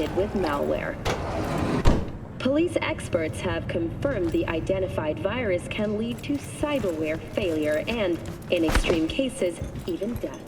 infected with malware. Police experts have confirmed the identified virus can lead to cyberware failure and, in extreme cases, even death.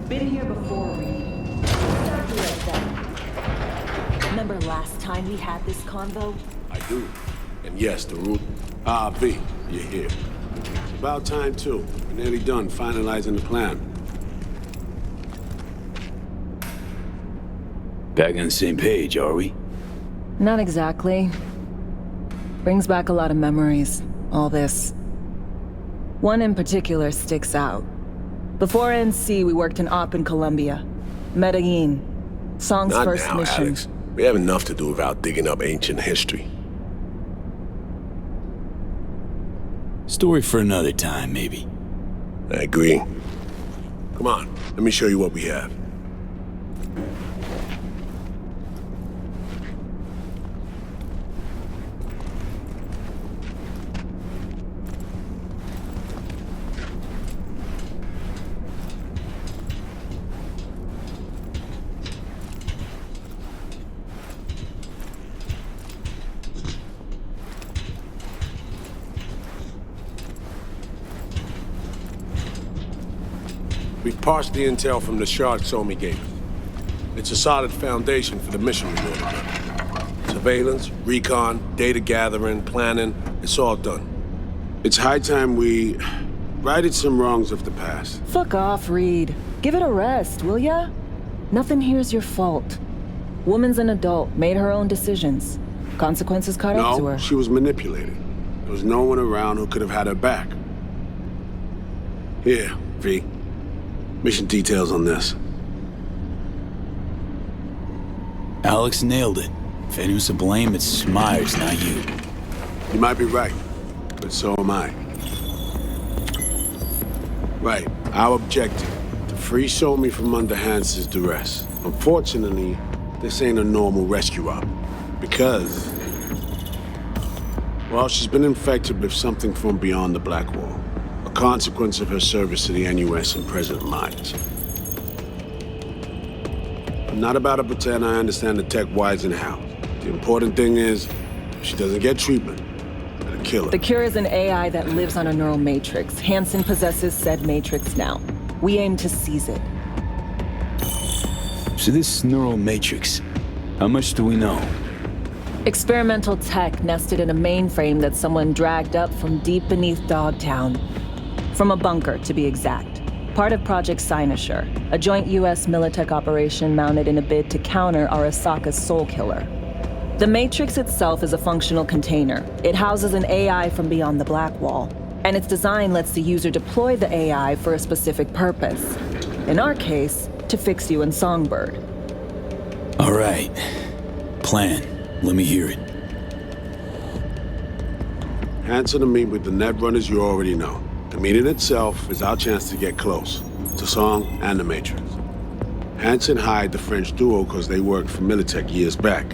Been here before, Reed. Exactly like that. Remember last time we had this convo? I do. And yes, the route... V, you're here. It's about time, too. We're nearly done finalizing the plan. Back on the same page, are we? Not exactly. Brings back a lot of memories, all this. One in particular sticks out. Before NC, we worked in Op in Colombia. Medellin. Song's Not first now, mission. Alex. We have enough to do without digging up ancient history. Story for another time, maybe. I agree. Come on, let me show you what we have. We've parsed the intel from the shard Somi gave us. It's a solid foundation for the mission we ordered done. Surveillance, recon, data gathering, planning, it's all done. It's high time we righted some wrongs of the past. Fuck off, Reed. Give it a rest, will ya? Nothing here's your fault. Woman's an adult, made her own decisions. Consequences caught up to her. No, she was manipulated. There was no one around who could have had her back. Here, V. Mission details on this. Alex nailed it. If anyone's to blame, it's Myers, not you. You might be right, but so am I. Right, our objective, to free Somi from under Hansen's duress. Unfortunately, this ain't a normal rescue op, because... well, she's been infected with something from beyond the Black Wall. A consequence of her service to the NUS and President Myers. I'm not about to pretend I understand the tech whys and hows. The important thing is, if she doesn't get treatment, it'll kill her. The cure is an AI that lives on a neural matrix. Hansen possesses said matrix now. We aim to seize it. So this neural matrix, how much do we know? Experimental tech nested in a mainframe that someone dragged up from deep beneath Dogtown. From a bunker, to be exact. Part of Project Cynosure, a joint US Militech operation mounted in a bid to counter Arasaka's Soul Killer. The Matrix itself is a functional container. It houses an AI from beyond the Black Wall, and its design lets the user deploy the AI for a specific purpose. In our case, to fix you and Songbird. All right. Plan. Let me hear it. Hansen to meet with the Netrunners you already know. The meeting itself is our chance to get close to Song and the Matrix. Hansen hired the French duo because they worked for Militech years back.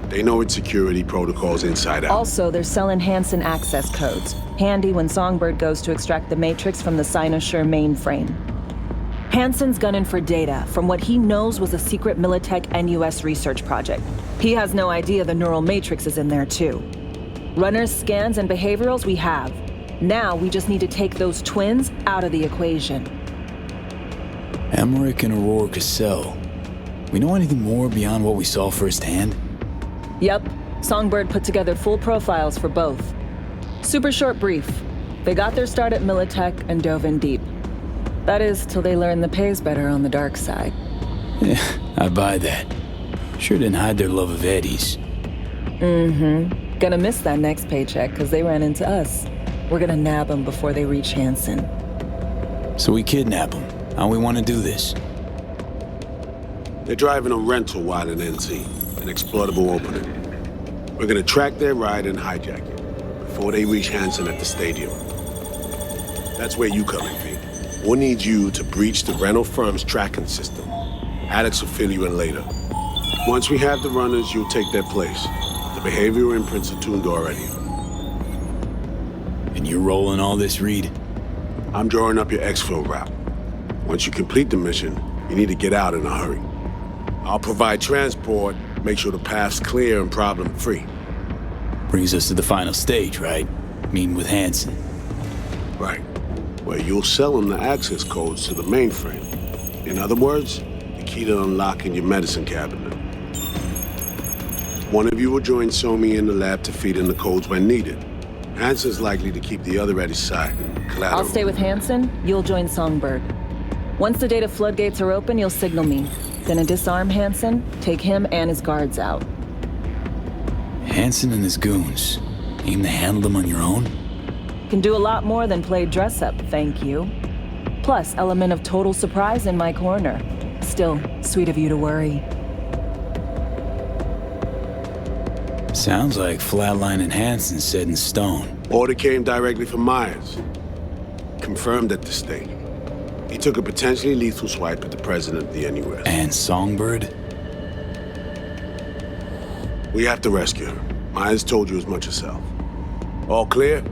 They know its security protocols inside out. Also, they're selling Hansen access codes. Handy when Songbird goes to extract the Matrix from the Cynosure mainframe. Hansen's gunning for data from what he knows was a secret Militech NUS research project. He has no idea the neural matrix is in there too. Runners, scans, and behaviorals we have. Now we just need to take those twins out of the equation. Emmerich and Aurora Cassell. We know anything more beyond what we saw firsthand? Yep. Songbird put together full profiles for both. Super short brief. They got their start at Militech and dove in deep. That is, till they learn the pay's better on the dark side. Yeah, I buy that. Sure didn't hide their love of Eddie's. Mm-hmm. Gonna miss that next paycheck, because they ran into us. We're gonna nab them before they reach Hansen. So we kidnap them. How we want to do this? They're driving a rental while in NC, an exploitable opening. We're gonna track their ride and hijack it before they reach Hansen at the stadium. That's where you come in, V. We'll need you to breach the rental firm's tracking system. Alex will fill you in later. Once we have the runners, you'll take their place. The behavioral imprints are tuned already. And you're rolling all this, Reed? I'm drawing up your exfil route. Once you complete the mission, you need to get out in a hurry. I'll provide transport, make sure the path's clear and problem-free. Brings us to the final stage, right? Meeting with Hansen. Right. Where you'll sell him the access codes to the mainframe. In other words, the key to unlocking your medicine cabinet. One of you will join Somi in the lab to feed in the codes when needed. Hansen's likely to keep the other at his side. Collateral. I'll stay with Hansen, you'll join Songbird. Once the data floodgates are open, you'll signal me. Gonna disarm Hansen, take him and his guards out. Hansen and his goons. Aim to handle them on your own? Can do a lot more than play dress-up, thank you. Plus, element of total surprise in my corner. Still, sweet of you to worry. Sounds like Flatline and Hansen set in stone. Order came directly from Myers. Confirmed at the state. He took a potentially lethal swipe at the president of the NUS. And Songbird? We have to rescue her. Myers told you as much herself. All clear?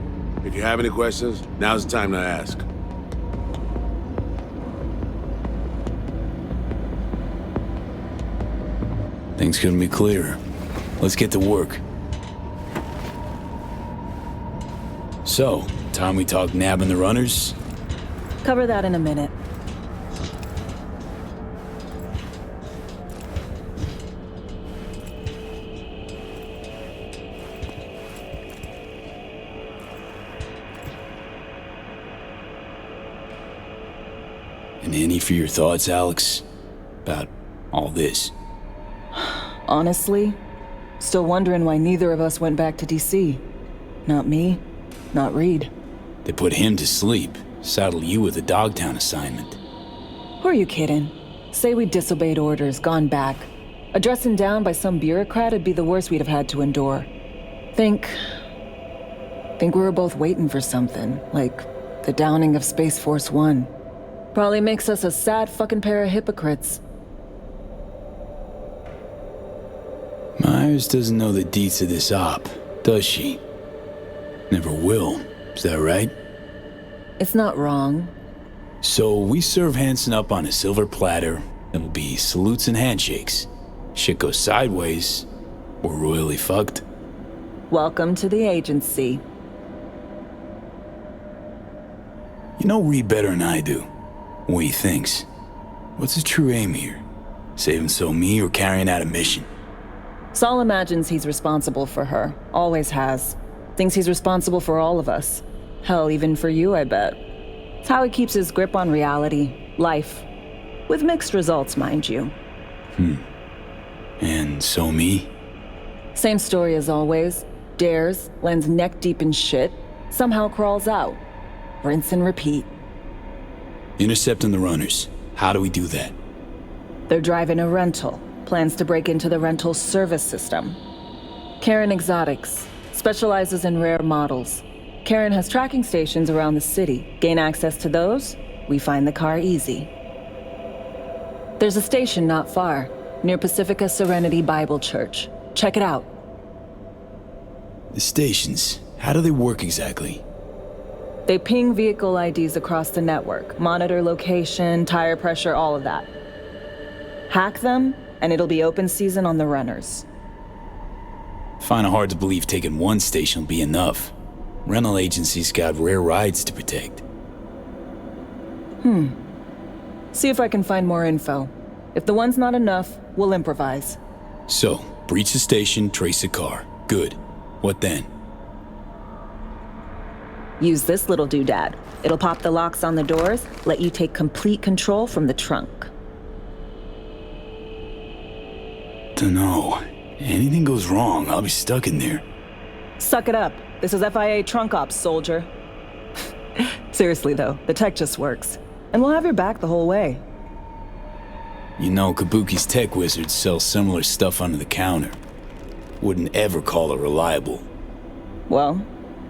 If you have any questions, now's the time to ask. Things couldn't be clearer. Let's get to work. So, time we talk nabbing the runners? Cover that in a minute. And any for your thoughts, Alex? About all this? Honestly, still wondering why neither of us went back to DC. Not me, not Reed. They put him to sleep, saddle you with a Dogtown assignment. Who are you kidding? Say we disobeyed orders, gone back. A dressing down by some bureaucrat would be the worst we'd have had to endure. Think we were both waiting for something, like the downing of Space Force One. Probably makes us a sad fucking pair of hypocrites. Myers doesn't know the deets of this op, does she? Never will, is that right? It's not wrong. So we serve Hansen up on a silver platter. It'll be salutes and handshakes. Shit goes sideways, we're royally fucked. Welcome to the agency. You know Reed better than I do. What he thinks. What's his true aim here? Saving me or carrying out a mission? Saul imagines he's responsible for her. Always has. Thinks he's responsible for all of us. Hell, even for you, I bet. It's how he keeps his grip on reality, life. With mixed results, mind you. And me? Same story as always. Dares, lands neck deep in shit, somehow crawls out. Rinse and repeat. Intercepting the runners. How do we do that? They're driving a rental. Plans to break into the rental service system. Karen Exotics. Specializes in rare models. Karen has tracking stations around the city. Gain access to those, we find the car easy. There's a station not far, near Pacifica Serenity Bible Church. Check it out. The stations, how do they work exactly? They ping vehicle IDs across the network, monitor location, tire pressure, all of that. Hack them, and it'll be open season on the runners. Find it hard to believe taking one station will be enough. Rental agencies got rare rides to protect. See if I can find more info. If the one's not enough, we'll improvise. So, breach the station, trace the car. Good. What then? Use this little doodad. It'll pop the locks on the doors, let you take complete control from the trunk. Dunno. Anything goes wrong, I'll be stuck in there. Suck it up. This is FIA trunk ops, soldier. Seriously though, the tech just works. And we'll have your back the whole way. You know, Kabuki's tech wizards sell similar stuff under the counter. Wouldn't ever call it reliable. Well,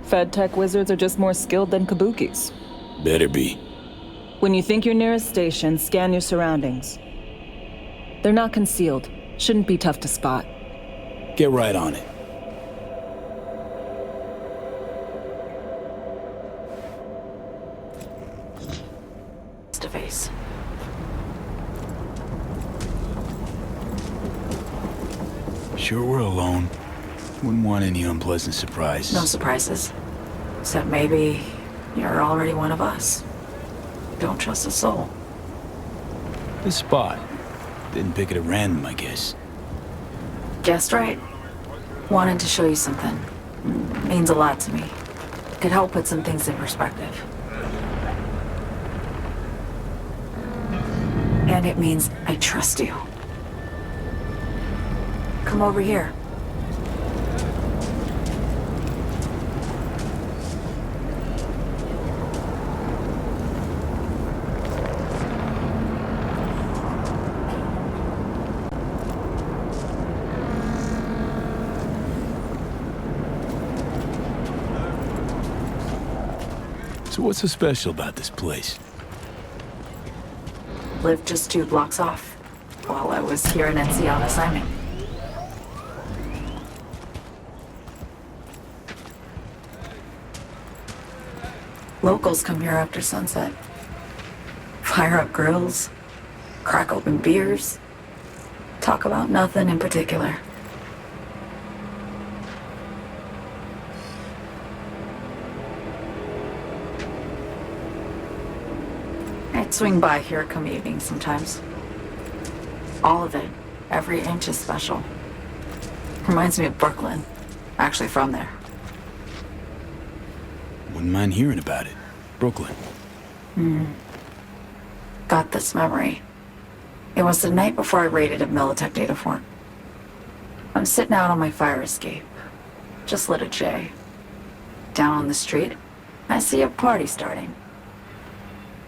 Fed tech wizards are just more skilled than Kabuki's. Better be. When you think you're near a station, scan your surroundings. They're not concealed. Shouldn't be tough to spot. Get right on it. Face. Sure we're alone. Wouldn't want any unpleasant surprises. No surprises. Except maybe you're already one of us. Don't trust a soul. This spot. Didn't pick it at random, I guess. Guessed right. Wanted to show you something. Means a lot to me. Could help put some things in perspective. And it means I trust you. Come over here. So what's so special about this place? Lived just 2 blocks off while I was here in NC on assignment. Locals come here after sunset. Fire up grills, crack open beers, talk about nothing in particular. I'd swing by here come evening sometimes. All of it, every inch is special. Reminds me of Brooklyn. Actually from there. Wouldn't mind hearing about it. Brooklyn. Got this memory. It was the night before I raided a Militech data fort. I'm sitting out on my fire escape. Just lit a J. Down on the street, I see a party starting.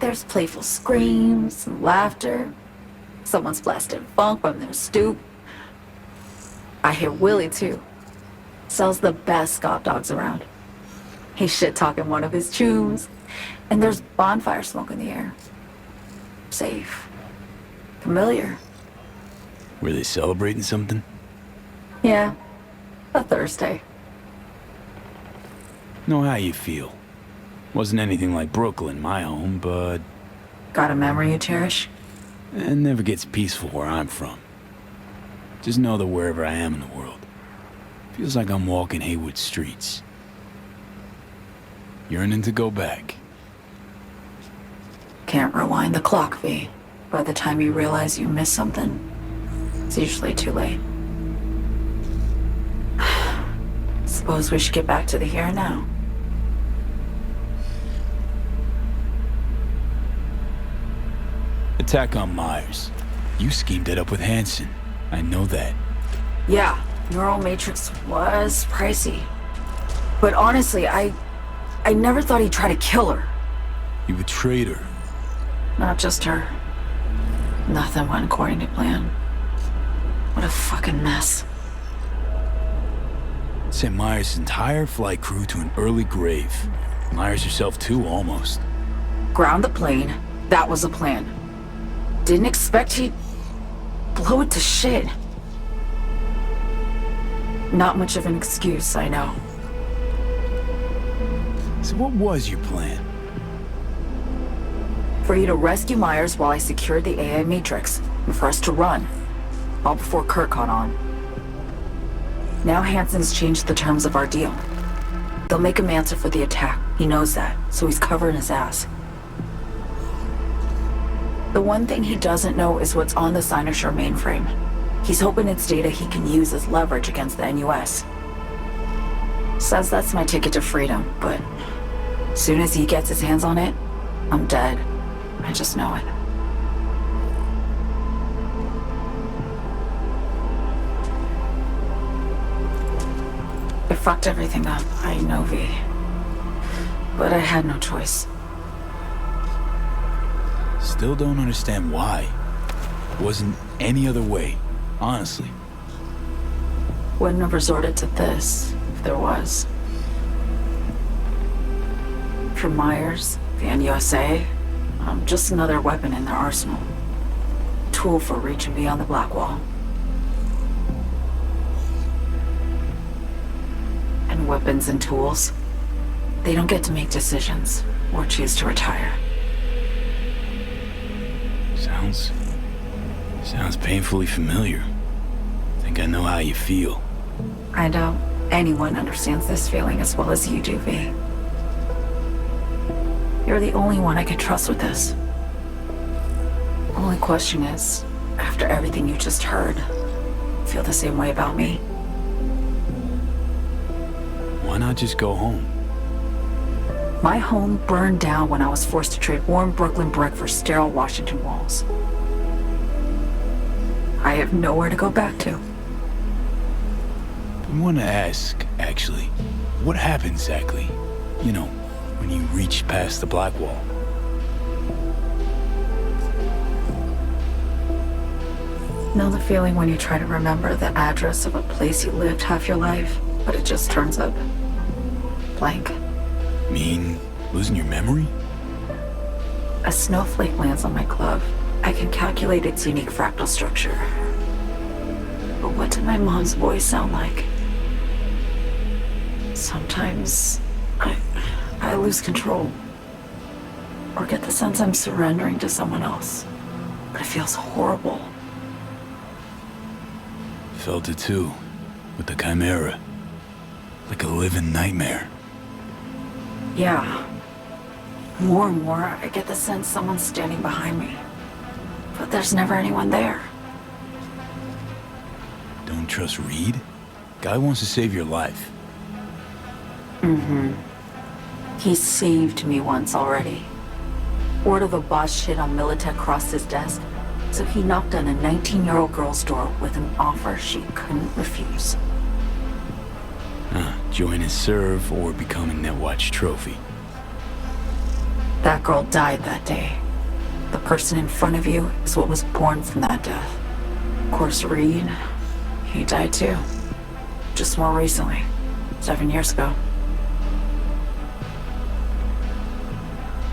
There's playful screams and laughter. Someone's blasting funk from their stoop. I hear Willie too. Sells the best scop dogs around. He's shit-talking one of his chooms. And there's bonfire smoke in the air. Safe. Familiar. Were they celebrating something? Yeah. A Thursday. Know how you feel. Wasn't anything like Brooklyn, my home, but Got a memory you cherish? it never gets peaceful where I'm from. Just know that wherever I am in the world, feels like I'm walking Haywood streets. Yearning to go back. Can't rewind the clock, V. By the time you realize you missed something, it's usually too late. Suppose we should get back to the here and now. Attack on Myers. You schemed it up with Hansen. I know that. Yeah, Neural Matrix was pricey. But honestly, I never thought he'd try to kill her. You betrayed her. Not just her. Nothing went according to plan. What a fucking mess. Sent Myers' entire flight crew to an early grave. Myers herself too, almost. Ground the plane. That was the plan. Didn't expect he'd blow it to shit. Not much of an excuse, I know. So what was your plan? For you to rescue Myers while I secured the AI Matrix, and for us to run. All before Kurt caught on. Now Hansen's changed the terms of our deal. They'll make him answer for the attack. He knows that, so he's covering his ass. The one thing he doesn't know is what's on the Cynosure mainframe. He's hoping it's data he can use as leverage against the NUS. Says that's my ticket to freedom, but as soon as he gets his hands on it, I'm dead. I just know it. I fucked everything up, I know, V. But I had no choice. Still don't understand why. Wasn't any other way, honestly. Wouldn't have resorted to this, if there was. For Myers, the NUSA, I'm just another weapon in their arsenal. Tool for reaching beyond the black wall. and weapons and tools. They don't get to make decisions or choose to retire. Sounds painfully familiar. I think I know how you feel. I doubt anyone understands this feeling as well as you do, V. You're the only one I can trust with this. Only question is, after everything you just heard, feel the same way about me? Why not just go home? My home burned down when I was forced to trade warm Brooklyn brick for sterile Washington walls. I have nowhere to go back to. I want to ask, actually, what happened exactly? You know, when you reached past the black wall. Know the feeling when you try to remember the address of a place you lived half your life, but it just turns up blank. Mean losing your memory? A snowflake lands on my glove. I can calculate its unique fractal structure. But what did my mom's voice sound like? Sometimes I lose control. Or get the sense I'm surrendering to someone else. But it feels horrible. Felt it too, with the Chimera. Like a living nightmare. Yeah. More and more, I get the sense someone's standing behind me. But there's never anyone there. Don't trust Reed? Guy wants to save your life. He saved me once already. Word of a boss shit on Militech crossed his desk, so he knocked on a 19-year-old girl's door with an offer she couldn't refuse. Join his serve or become a Netwatch trophy. That girl died that day. The person in front of you is what was born from that death. Of course, Reed, he died too. Just more recently. 7 years ago.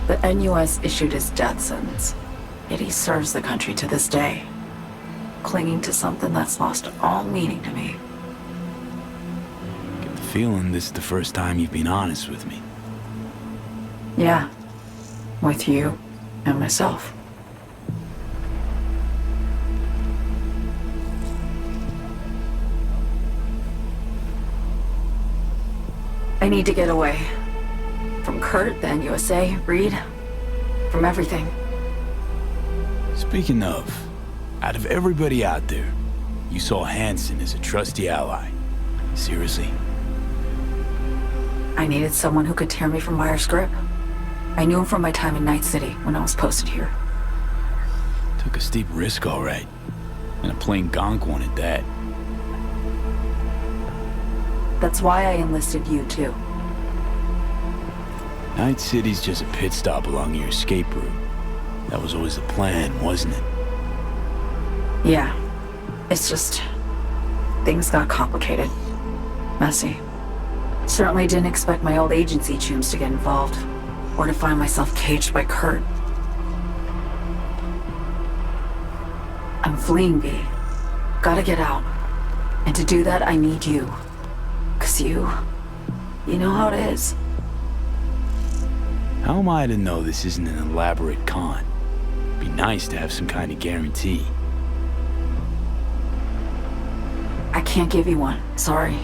The NUS issued his death sentence, yet he serves the country to this day, clinging to something that's lost all meaning to me. Get the feeling this is the first time you've been honest with me. Yeah, with you and myself. I need to get away. From Kurt, the NUSA, Reed, from everything. Speaking of, out of everybody out there, you saw Hansen as a trusty ally. Seriously? I needed someone who could tear me from Myers' grip. I knew him from my time in Night City when I was posted here. Took a steep risk, all right. And a plain gonk one at that. That's why I enlisted you, too. Night City's just a pit stop along your escape route. That was always the plan, wasn't it? Yeah. It's just... things got complicated. Messy. Certainly didn't expect my old agency chooms to get involved. Or to find myself caged by Kurt. I'm fleeing, V. Gotta get out. And to do that, I need you. 'Cause you know how it is. How am I to know this isn't an elaborate con? Be nice to have some kind of guarantee. I can't give you one, sorry.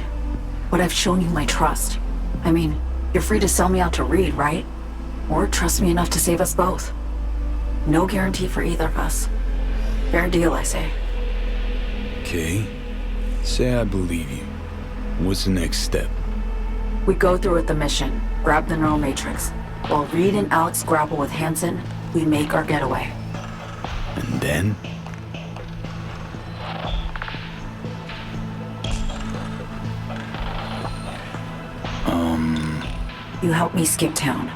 But I've shown you my trust. I mean, you're free to sell me out to Reed, right? Or trust me enough to save us both. No guarantee for either of us. Fair deal, I say. Okay. Say I believe you. What's the next step? We go through with the mission, grab the neural matrix. While Reed and Alex grapple with Hansen, we make our getaway. And then? You help me skip town.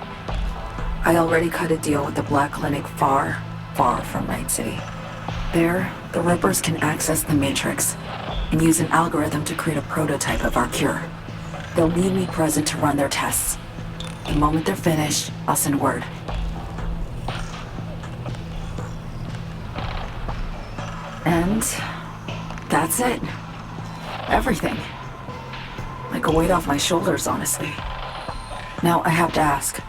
I already cut a deal with the Black Clinic far, far from Night City. There, the Rippers can access the Matrix and use an algorithm to create a prototype of our cure. They'll need me present to run their tests. The moment they're finished, I'll send word. And that's it. Everything. Like take a weight off my shoulders, honestly. Now, I have to ask.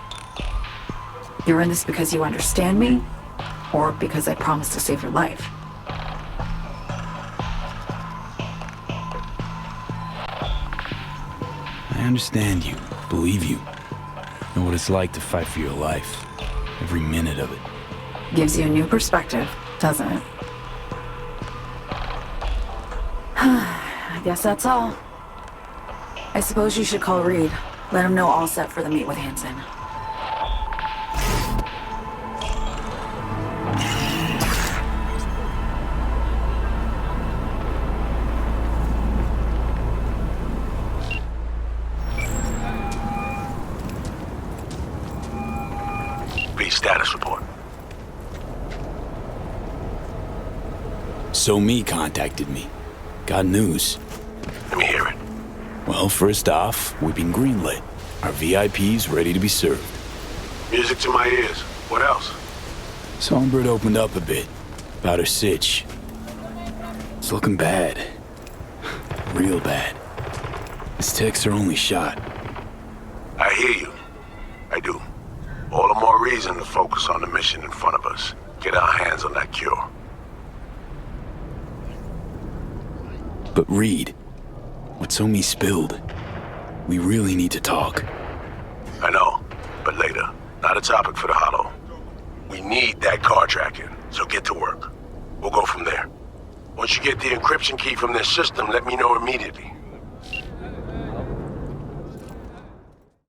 You're in this because you understand me? Or because I promised to save your life? I understand you, believe you. Know what it's like to fight for your life. Every minute of it. Gives you a new perspective, doesn't it? I guess that's all. I suppose you should call Reed. Let him know all set for the meet with Hansen. B status report. So Me contacted me. Got news. Let me hear it. Well, first off, we've been greenlit. Our VIP's ready to be served. Music to my ears. What else? Songbird opened up a bit about her sitch. It's looking bad. Real bad. This tech's her only shot. I hear you. I do. All the more reason to focus on the mission in front of us. Get our hands on that cure. But Reed, what Somi spilled, we really need to talk. I know, but later. Not a topic for the Hollow. We need that car tracking, so get to work. We'll go from there. Once you get the encryption key from this system, let me know immediately.